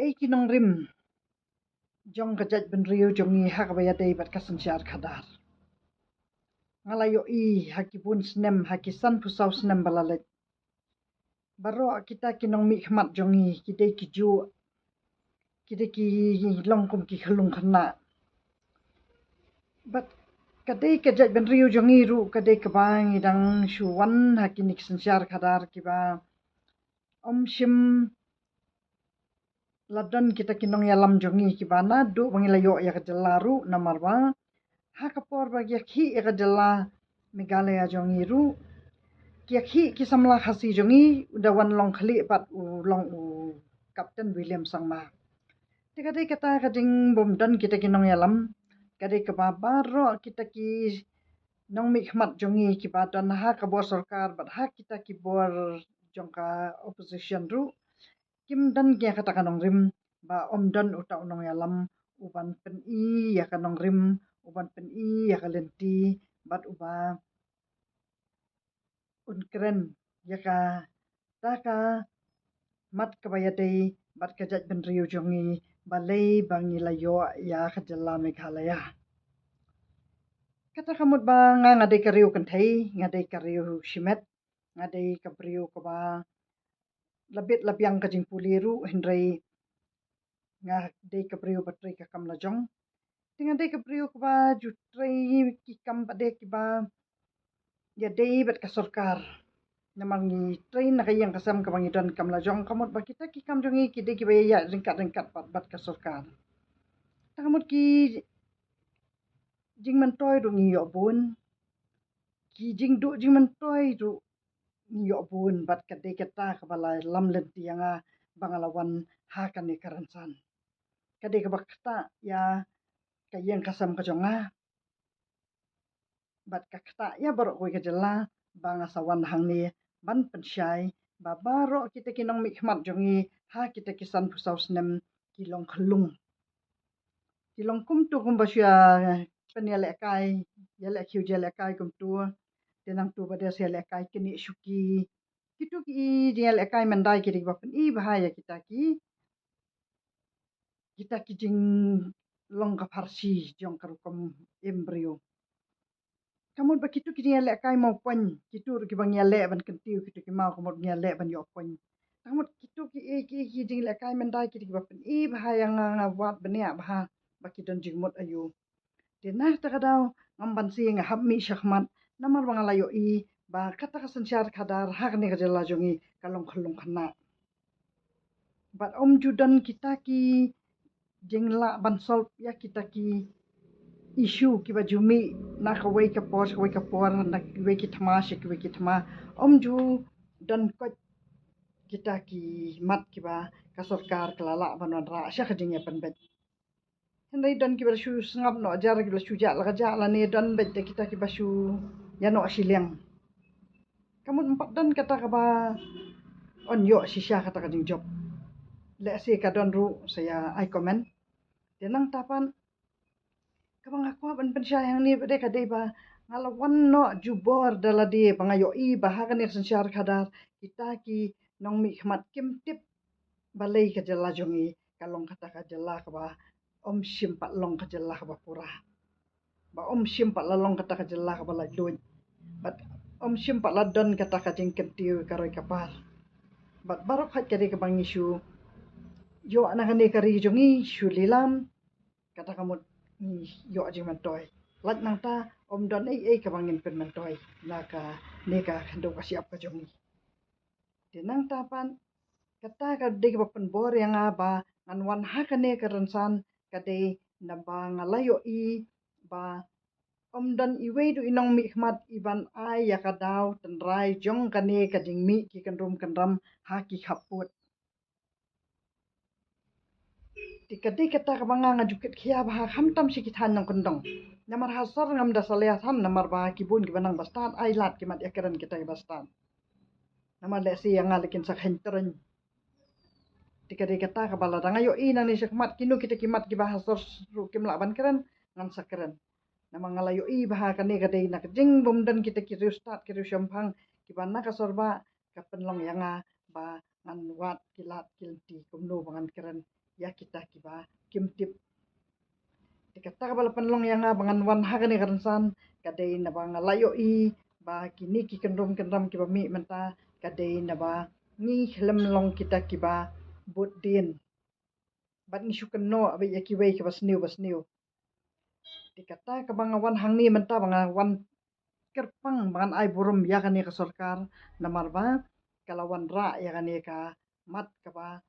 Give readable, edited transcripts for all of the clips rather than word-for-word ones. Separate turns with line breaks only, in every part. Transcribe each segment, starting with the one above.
ai kinong rim jong kajat benriu jongi hak baya dei bat kasensiar khadar ngalayo I hakibun snem hakisan pusau snem balalet baro kita kinong mi khmat jongi kidei kiju kidei ki longkum ki khalung khana bat kadei kajat benriu jongi ru kadei kabang idang shuwan hakinik sensiar khadar kiba om shim ladon kita kinong yalam jongi kibana du bangilayo ya kajalaru namarwa ha kapor bagi khi ya kajala Meghalaya jongi ru ki kisamla khasi jongi udawan long khali pat u long u Captain William sangma tikadai kata kading bomdan kita kinong yalam kadai kababaro kita ki nong mi khmat jongi kibadan ha kabor sarkar bat ha kita ki bor jongka opposition ru kim dan kia kata kanong rim ba om dan uta unong yalam uban pen I ya kanong rim uban pen I ya kalenti bat uba unkren ya ka taka mat kabayadei bat kajat benriu jongi balai bangi layo ya kajala Meghalaya kata kamut ba ngadei kariu kentai ngadei kariu shimet ngadei kabriu kaba labit labiang kajing puliru hendrai nga dei kabriu batri ka kamlajong dengan dei kabriu kaba jutrai ki kam bade kiba ya dei bat ka sarkar namangi train na kayang kasam kabangi don kamlajong kamut ba kita ki kam jongi ki dei ki baya ringkat bat ka sarkar kamut ki jing mentoi ru ngi yobun ki jing du jing mentoi ru ngi yobun bat ka dei kata kabala lam lenti yanga bangalawan ha kan ni karansan kadai kabakta ya kayang kasam kajonga bat kakta ya baro koi kajala bangasawan hangni ban pensyai babaro kita kinong mikmat jongi ha kita kisan pusau snem kilong khlung kilong kum tu kum basya penyale kai yale khiu jale kai kum tu tenang tu bade sele kai kini syuki kitu ki jale kai mandai ki bapen I bahaya kita ki jing long ka farsi jong karukum embrio kamu begitu kini elek kai mau pon kitu ki bang elek ban kentiu kitu ki mau kamu elek ban yo pon kamu kitu ki jing elek kai mendai ki bapen I bahaya ngawat benia bah baki don jingmut ayu dinah takadau ngamban si ngahab mi syahmat namar bangalayo I ba kata kasensyar kadar hak ni kajala jongi kalong khlung khana bat om judan kita ki jingla bansol ya kita ki isu kiba jumi na kawai ka por na kiwe ki thama om ju dan ko kita ki mat kiba ka sarkar kelala banon ra sya khading ya penbet hendai dan kiba shu sngap no jar kiba shu ja la ne dan bet kita kiba shu ya no sileng kamu empat dan kata kaba on yo sisya kata kading job le si kadon ru saya I comment denang tapan kabang aku ban pensyayang ni bade kadai ba ngalawan no jubor daladi bangayo I bahagan ni sensyar kadar kita ki nong mi khmat kim tip balai ka jala jongi kalong kata ka jala ka ba om sim pat long ka jala ka ba pura ba om sim pat lalong kata ka jala ka ba la luj bat om sim pat ladon kata ka jing kentiu karoi kapar bat barok hat kari ka bang isu yo anak ni kari jongi shu lilam kata kamu yo jing mantoi lat nang ta om don ai ka bangin pen mantoi naka neka ndo ka siap ka jongi dinang tapan kata ka de ka pen bor yang aba anwan ha ka ne ka ransan ka de naba ngalayo I ba om don iwe du inong mi khmat iban ai ya ka daw tenrai jong ka ne ka jing mi ki kan ram ha ki khaput tikadi kata kabanga ngajukit khia bah hamtam sikithan nang kondong namar hasar ngam dasalya tham namar ba kibun kibanang bastan ai lat kimat yakaran kita ki bastan namar le si yang ngalikin sak henteren tikadi kata kabala dangayo I nang ni sakmat kinu kita kimat ki bahasor ru kimla ban keren ngan sakeren namang ngalayo I bah kane kadai nak jing bom dan kita ki start ki syampang kibana ka sorba ka penlong yanga ba ngan wat kilat kilti kumno bangan keren ya kita kiba kim tip dikata bala panlong yang bangan wan hagani karansan kadai na ba ngalayo I ba kini ki kendram kiba mi menta kadai na ba ni helem long kita kiba but din bat ni syuken no abi ya kiwei kiba sniu dikata ka banga wan hang ni menta banga wan kerpang bangan ai burum ya kani ka sarkar namar ba kalawan ra ya kani ka mat ka ba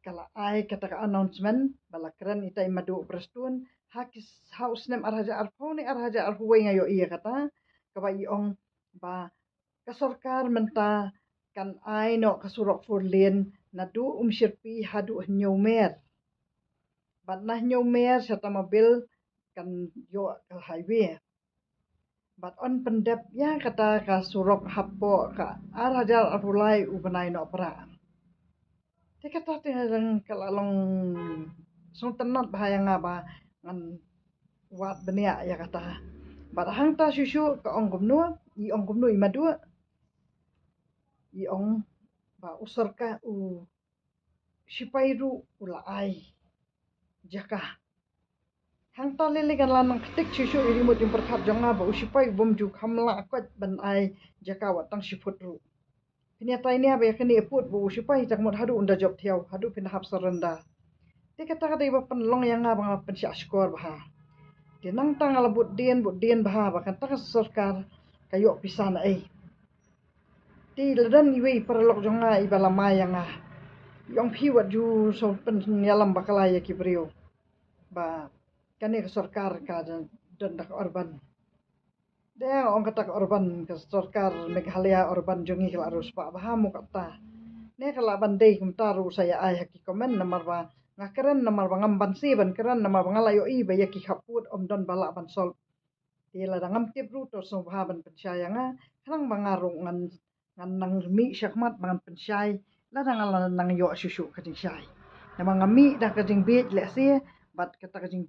kala ai kata ka announcement bala keren itai madu prestun hakis haus nem arhaja arphone arhaja arhuwei ngayo iya kata kaba iong ba ka sarkar menta kan ai no ka surok furlin nadu sirpi hadu nyomer bat nah nyomer serta mobil kan yo ka highway bat on pendep ya kata ka surok hapo ka arhaja arhulai ubanai no pra te kata te lang kalalong sung tenat bahaya ngaba ngan wat benia ya kata bat hang ta susu ka ong gumnu I madu I ong ba usarka u sipairu ula ai jaka hang ta lele kan lanang ketik susu irimut yung perkap jonga ba usipai bom ju kamla kwat ban ai jaka watang siput ru Pinyata ini apa ya kini eput bu usipai jak mut hadu unda job tiau hadu pinahap serenda Dia kata iba penlong yang ngabang pensya skor bah. Dia nang tang ala but dien bah bahkan tak sarkar kayo pisan ai. Ti ledan iwe perlok jonga iba lama yang Yong piwat ju so pen nyalam bakala ya kibrio. Ba kani ke sarkar ka dan dak orban. Dia orang kata orban ke sarkar Meghalaya orban jongi kala arus pak bahamu kata. Ne kala bandai kumtaru saya ai haki komen nomor ba ngakeren nomor bangam bansi ban keren nomor bangala yo I ba yaki khaput om don bala ban sol tila dangam tip ru to so ba ban pensyaya nga kanang bangarung ngan nang mi syakmat bangan pensyai la dangala nang yo susu kajing syai namang mi dah kajing bit le se bat kata kajing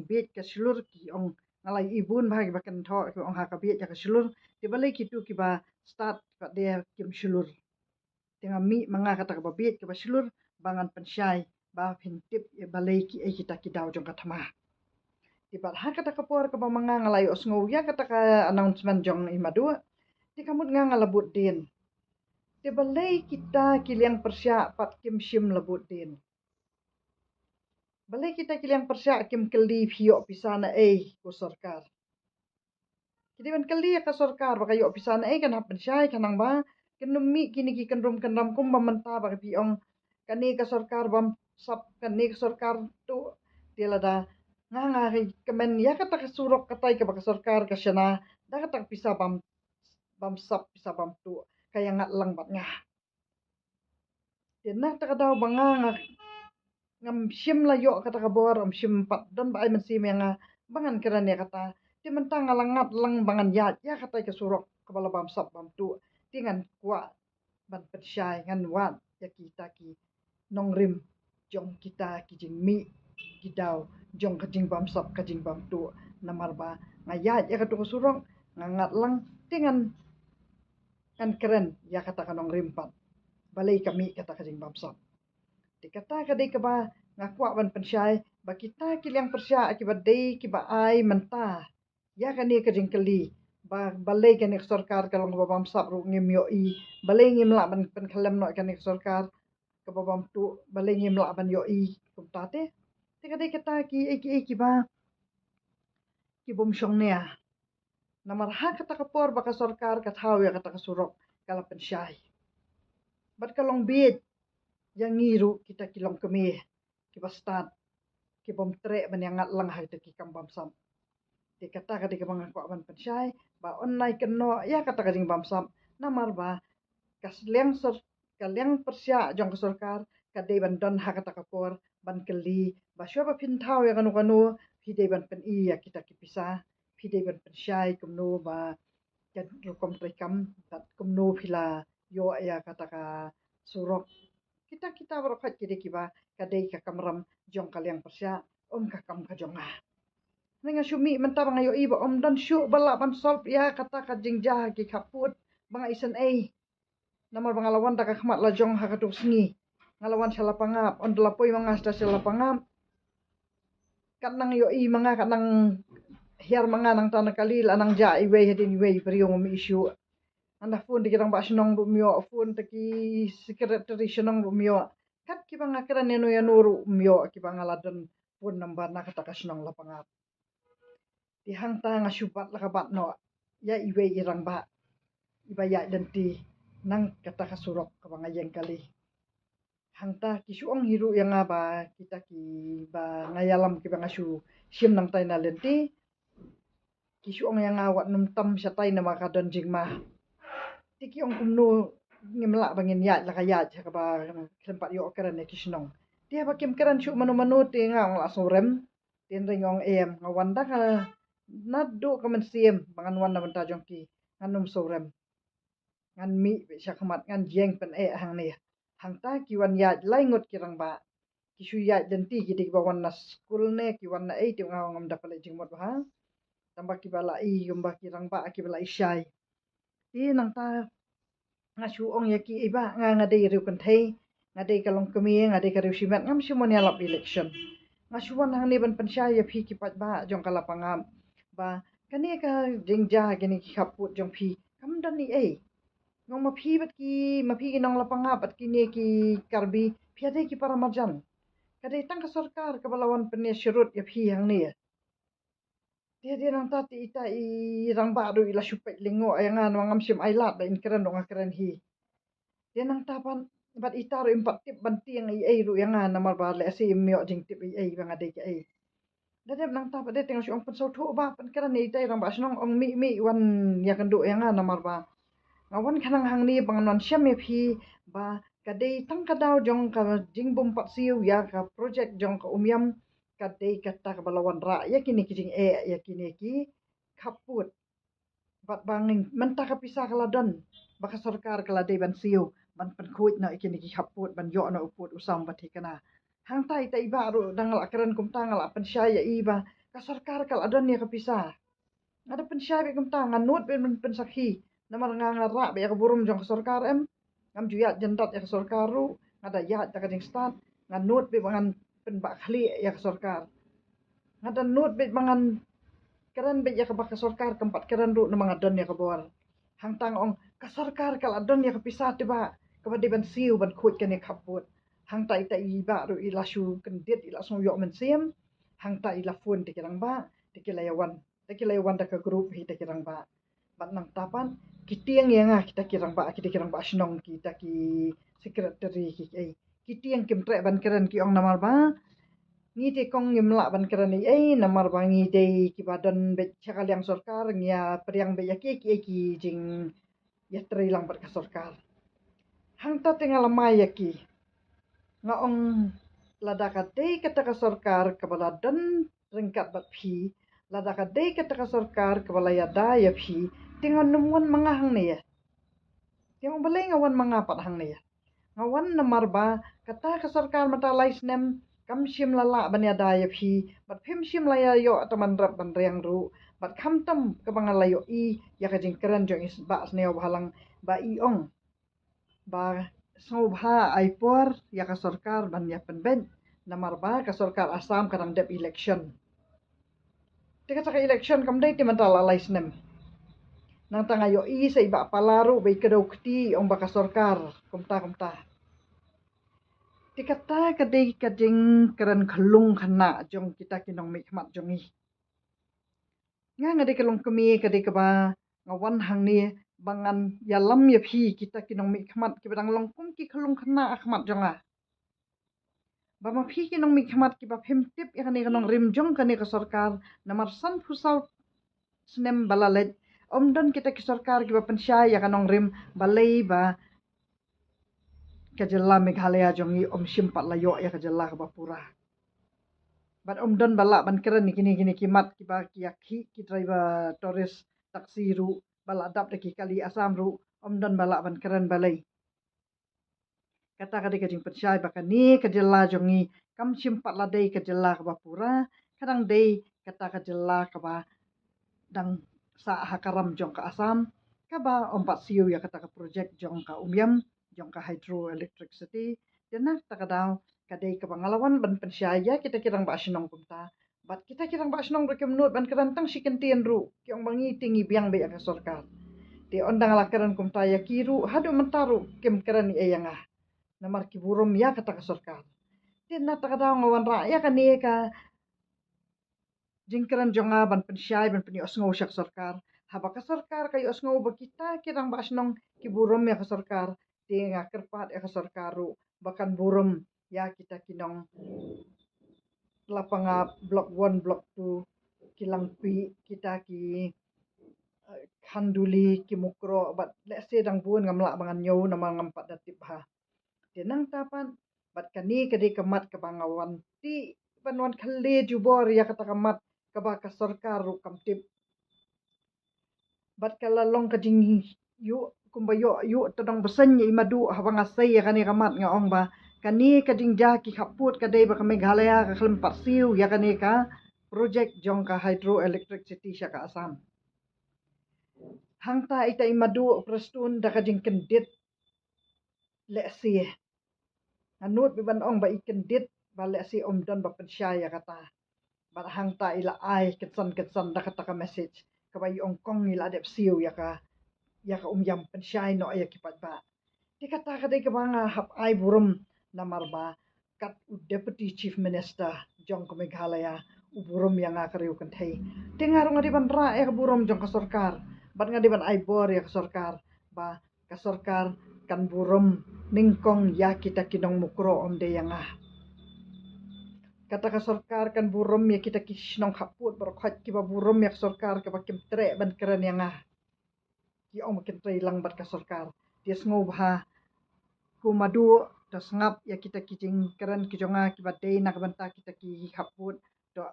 bit ke seluruh ki ong ngalai ibun bahagi bakan tho ki ong hakabit ya ke seluruh tibalai kitu ki ba start ka dia kim seluruh dengan mi manga kata ka babit ka baslur bangan pensyai ba phintip balai ki ai kita ki daw jong kathama tibat ha kata ka por ka manga ngalai osngo ya kata ka announcement jong imadu ti kamut nga ngalabut din ti balai kita kiliang persya pat kim sim labut din balai kita kiliang persya kim keli phio pisana ai ku sarkar Jadi ban kali ka sarkar ba kayo pisana ai kan hapen syai kanang ba kenumi kini ki kenram kum mamenta ba piong kani ka sarkar bam sap kani ka sarkar tu tilada nga kemen ya kata ka surok katai ka ba sarkar ka syana da kata pisa bam sap pisa bam tu kaya ngat lang bat nga Dina ta daw banga ngam sim la yo kata ka bor sim pat don ba ai men sim nga bangan keran ya kata ti mentang ngalangat lang bangan ya kata ka surok kepala bam sap bam tu tingan kwa ban persyai ngan wat ya kita ki nong rim jong kita ki jing mi kidaw jong kajing bam sap kajing bam tu namar ba ngayat ya katu surok ngangat lang tingan kan keren ya kata ka nong rim pat balai kami kata kajing bam sap dikata kadai ka ba ngakwa ban persyai ba kita kilang persya akibat dei ki ba ai menta ya kani kajing kali ba balai kani sarkar kalong babam sap ru ngim yo I balai ngim la ban pen khalam no kani sarkar ke babam tu balai ngim la ban yo I kumta te kadai kata ki ba ki bom syong nia namar ha kata kapor ba ka sarkar ka thau ya kata ka surok kala pensyai bat kalong bit yang ngiru kita kilong kemi kibastad kibom tre banyangat lang ha ki kambam sam di kata ka di kabang ko ban pensyai ba online keno ya kata ka ding bam sam namar ba kaliang persya jong sarkar kadai ban don ha kata kapor ban keli ba syo ba pin thau ya kanu hidai ban pen I ya kita kipisa hidai ban pensyai kumno ba kan rukom trekam tat kumno phila yo ya kata ka surok kita berokat kiri kiba kadai ka kamram jong kaliang persya ka kam ka jonga Nenga syumi menta bang ayo iba om dan syuk bala ban solve ya kata ka jingjah ki kaput bang isen ai namar bang lawan ta ka khmat la jong ha ka tu sngi ngalawan sa lapangap on dalapoy mga sta sa lapangap kanang yo I mga kanang hiar mga nang tanang kalil anang ja iwe hedin iwe priyong mi issue anda phone di kirang ba sinong rumyo phone taki secretary sinong rumyo kat ki bang akran neno ya nuru umyo ki bang aladan phone number na kata kasinong lapangap ti hang ta nga syupat lakabat no ya iwe irang ba ibaya dan ti nang kata kasurok ka bang ayang kali hang ta ki suong hiru yang ba kita ki ba ngayalam ki bang asu sim nang tai na lenti ki suong yang awat num tam sa tai na makadon jing mah tiki ong kumno ngimla bangin ya la kaya cha ka ba tempat yo karan ne kisnong dia ba kim karan chu manu manu te nga ong la sorem ten ring ong em nga wanda ka na do ka man siem bangan wanda man ta jong ki nganum sorem ngan mi be sya khamat ngan jeng pen hang ne hang ta ki wan ya lai ngot kirang ba ki shu ya den ti ki dik ba wan na school ne ki wan na ti nga ngam da pale jing mot ba tambah ki bala I gumba kirang ba ki bala isyai ti nang ta nga su ong ya ki iba nga nga dei riu kan thei nga dei ka long kami nga dei ka riu simet ngam si mon ya lap election nga su wan hang ne ban pansya ya phi ki pat ba jong kala pangam ba kani ka jing ja gani ki khaput jong phi kam dan ni ngong ma phi bat ki ma phi ki nong la pangap bat ki ne ki karbi phi ade ki para marjan kadai tang ka sarkar ka balawan pene syurut ya phi hang ne dia nang tati ita I rang baru ila supet lingo yang ngam sim ailat ba in keren dong keren hi dia nang tapan bat ita ro impat tip bantiang I ru yang namar ba le si mio jing tip I bang ade ki ai dadep nang tapan de tengok si ong pen so tho ba pen keren ni ita rang ba snong ong mi wan ya kan do yang namar ba ngawan kanang hang ni bang non syam ya phi ba kadai tang kadau jong ka jing bum pat siu ya ka project jong ka umyam kadai kata ka balawan ra ya kini ki jing ya kini ki kaput bat banging mentah ka pisah kala don baka sarkar kala dei ban siu ban pen kuit na kini ki kaput ban yo na uput usam bat hikana hang tai tai baru dangal akran kum tangal pen syaya iba ka sarkar kala don ya ka pisah ada pen syaya kum tangan nut pen sakhi namar nga ra be ka burum jong sarkar em ngam juya jendat ya sarkar ru ngada ya ta kading stat nganut be bangan pen ba khali ya sarkar ngada nut be bangan keren be ya ka baka sarkar tempat keren ru namang adon ya ka bor hang tang ong ka sarkar kal adon ya ka pisah tiba ka ba ban siu ban khut kan ya kaput hang ta ita I ba ru ila shu kendit ila so yo men sim hang ta ila phone te kirang ba te kilayawan da ka group hi te kirang ba bat nang tapan kitiang yang kita kirang ba snong kita ki secretary ki ai kitiang kim tre ban keren ki ong namar ba ni te kong ngimla ban keren ai namar ba ngi te ki badan be chakal yang sarkar ngia priang be yaki ki jing ya tre lang bat ka sarkar hang ta tengal mai yaki nga ong lada ka te kata ka sarkar ka baladan ringkat bat phi lada ka te kata ka sarkar ka balaya da ya phi tingon numuan mga hang ne ya yang balay ngawan mga pat hang ne ya ngawan namar ba kata ka sarkar mata lais nem kam sim lala ban ya da ya phi bat phim sim la ya yo taman rap ban riang ru bat kham tam ka bang la yo I ya ka jing keren jong is ba sneo bhalang ba I ong ba so bha ai por ya ka sarkar ban ya pen ben namar ba ka sarkar asam kadang dep election tika taka election kam dai ti mata la lais nem nang tanga yo I sa iba palaru be kedo kti ong baka sarkar kumta tikata kadai kading keren khalung khana jong kita kinong mikmat jong I nga ngade kalong kemi kadai ka ba ngawan hang ni bangan ya lam ya phi kita kinong mikmat ki badang long kum ki khalung khana akhmat jong ba ma phi kinong mikmat ki ba phim tip ya kani kanong rim jong kani ka sarkar namar san phusau snem balalet omdon kita ki sarkar ki ba pensya ya kanong rim balai ba kajela Meghalaya jong I om simpat layo ya kajela ka bapura bat omdon bala ban keren ni kini kimat ki ba ki yakhi ki driver tourist taksi ru bala dap de ki kali asam ru omdon bala ban keren balai kata kadi kajing pensya ba kani kajela jong I kam simpat la dei kajela ka bapura kadang dei kata kajela ka ba dang sa hakaram jong ka asam ka ba ompat siu ya kata ka project jong ka umyam jong ka hydroelectricity Dinak takadaw kadai ka pangalawan ban pensyaya kita kirang ba asinong kumta. Bat kita kirang ba asinong berkemnut ban kerantang si kentian ru kiong bangi tinggi biang be ka sorkar. Di ondang lakaran kumta ya kiru hadu mentaru kem keran eyangah. Namar kiburum ya kata ka sorkar. Dinak takadaw ngawan ra ya kan ka jingkaran jonga ban pensyai ban peni osngo syak sorkar. Haba ka sorkar kayo osngo ba kita kirang ba asinong kiburum ya ka sorkar. Di ngakerpat ya ka sorkaru bakan burum ya kita kinong lapanga blok 1 blok 2 kilang pi kita ki khanduli ki mukro bat let's say dang buan ngamla bangan nyau nama ngampat datip ha tenang tapan bat kani kadi kemat ke bangawan ti panwan khale jubor ya kata kemat ke ba ka sarkar ru kamtip bat kala long kading yu kumba yu tadong besen yi madu habang asai ya kani kemat ngaong ba kani kading ja ki khaput kadai ba ka Meghalaya ka klempat siu ya kani ka project jong ka hydroelectricity sya ka Assam hangta ita imadu prestun da kading kendit leksi anut biban ong ba ikendit ba leksi omdon ba pensyaya kata ba hangta ila ai ketsan da kata ka message ka ba ong kong ila adep siu ya ka umyam pensyai no ya kipat ba di kata ka dai ka banga hap ai burum namar ba kat deputy chief minister jong ko Meghalaya uburum yang ngakariu kan thei dengar ngadi ban ra ya burum jong ka sarkar bat ngadi ban ai bor ya ka sarkar ba ka sarkar kan burum ningkong ya kita kinong mukro om de yang kata ka sarkar kan burum ya kita kisnong khaput berkhat ki ba burum ya sarkar ka ba kim tre ban keren yang ki om kin tre lang bat ka sarkar dia sngo ba ku madu da sngap ya kita kijing keren ki jonga ki ba dei nak banta kita ki khaput do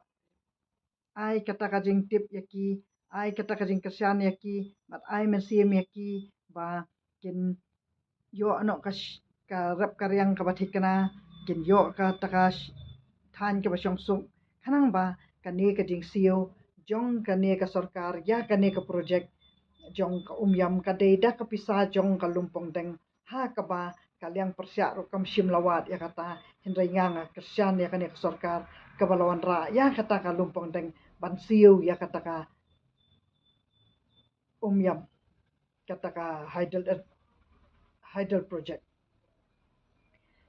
ai kata ka jing tip ya ki ai kata ka jing kesyan ya ki bat ai mensim ya ki ba kin yo ano ka rap karyang ka bathik kana kin yo ka takash than ka basyong suk kanang ba kani ka jing siu jong kani ka sarkar ya kani ka project jong ka umyam ka deida ka pisa jong ka lumpong deng ha ka ba kaliang persya ro kam shim lawat ya kata hindrai nganga kesyan ya kani ka sarkar ka balawan ra ya kata ka lumpong deng ban siu ya kata ka umyam kata ka hydel project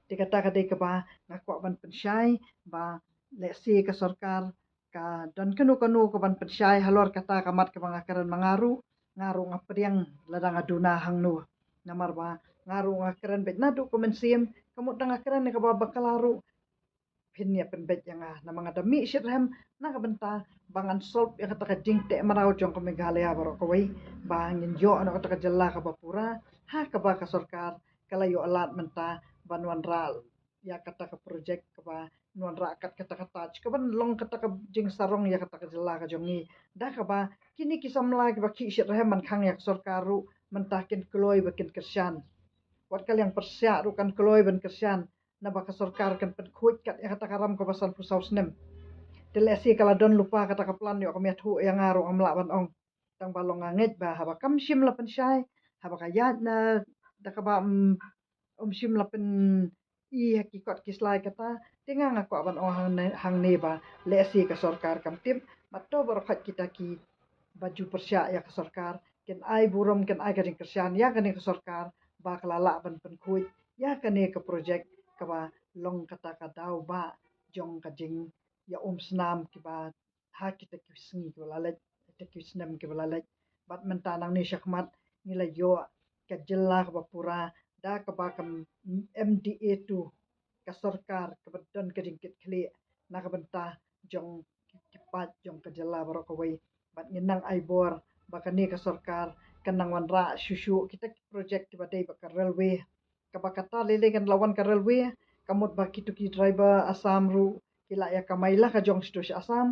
dikata kadai ke ba ngakwa ban pensyai ba leksi ke sarkar ka dan kanu ke ban pensyai halor kata kamat ke bangakaran mangaru ngaru ngapriang ladang aduna hang nu namar ba ngaru ngakaran bet nadu komensim kamu dangakaran ke ba bakalaru pin ya pen bet yang namang ada mi shirham na ka benta bangan solp ya kata ka jingte marau jong ke Meghalaya baro ko wai bangin yo ano kata ka jalla ka bapura ha ka ba ka sarkar kala yo alat menta banwan ral ya kata ka project ka ba nuan ra kat kata ka touch ka ban long kata ka jing sarong ya kata ka jalla ka jongi da ka ba kini kisamla ka ba ki shirham man khang ya sarkaru mentakin kloy bakin kersyan wat kal yang persya ru kan kloy ban kersyan na baka sarkar kan pen khuj kat ya kata karam ko basan pusau snem telesi kala don lupa kata ka plan yo kami thu yang aro amla ban ong tang balong nget ba haba kam shim la pen syai haba ka yat na da ka ba shim la pen i hakikot kislai kata tinga ngako ban ong hang ne ba lesi ka sarkar kam tip matto bar khat kita ki baju persya ya ka sarkar ken ai burum ken ai kading kersyan ya kani ka sarkar ba kalala ban pen khuj ya kani ka project ka ba long kata ka dau ba jong ka jing ya snam ki ba ha kita ki sngi ki lalet kita ki snam ki lalet bat mentanang ni syakmat nila yo ka jella ka pura da ka ba kam MDA tu ka sarkar ka badon ka jingkit kli na ka benta jong kipat jong ka jella baro ka wai bat nginang ai bor bakani ka sarkar kanang wan ra shushu kita project ki badai ba ka railway ka ba kata lele kan lawan ka railway kamut ba kitu ki driver Assam ru kila ya kamaila ka jong situ Assam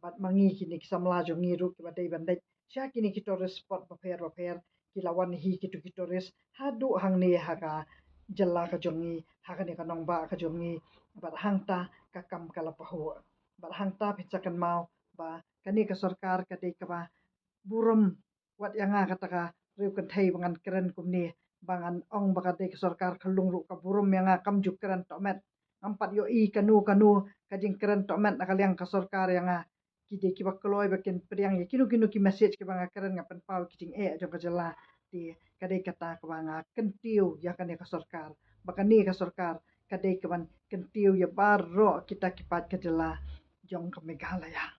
bat mangi kini kisamla jong ngiru ki badai bandai sya kini ki tourist spot ba per kilawan hi kitu ki tourist hadu hang ni ha ka jalla ka jongi ha ka ni kanong ba ka jongi bat hangta ka kam kala pahu bat hangta pitsakan mau ba kani ka sarkar ka dei ka ba burum wat yang kata ka riu kan thei bangan keren kum ni bangan ong bakade ke sorkar kalung ru ka burum yang akam juk keren tomet ampat yo i kanu kanu kajing keren tomet nakaliang ka sorkar yang kide ki bakloi bakin priang ye kinu kinu ki message ke banga keren ngapan pau kijing jong ka jela di kade kata ke banga kentiu ya kan ka sorkar bakani ka sorkar kade ke ban kentiu ya baro kita kipat ke jela jong ka Meghalaya